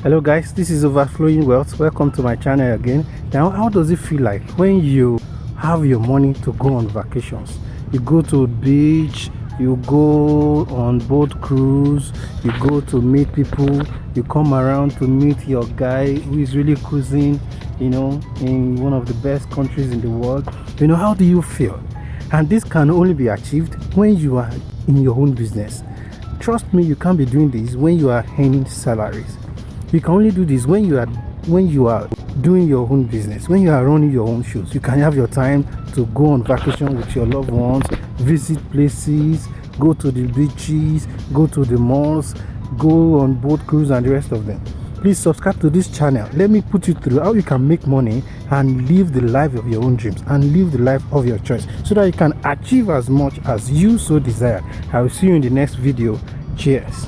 Hello guys, this is Overflowing Wealth. Welcome to my channel again. Now, how does it feel like when you have your money to go on vacations? You go to a beach, you go on boat cruise, you go to meet people, you come around to meet your guy who is really cruising, in one of the best countries in the world. How do you feel? And this can only be achieved when you are in your own business. Trust me, you can't be doing this when you are earning salaries. You can only do this when you are doing your own business, when you are running your own shows. You can have your time to go on vacation with your loved ones, visit places, go to the beaches, go to the malls, go on boat cruise and the rest of them. Please subscribe to this channel. Let me put you through how you can make money and live the life of your own dreams and live the life of your choice so that you can achieve as much as you so desire. I will see you in the next video. Cheers.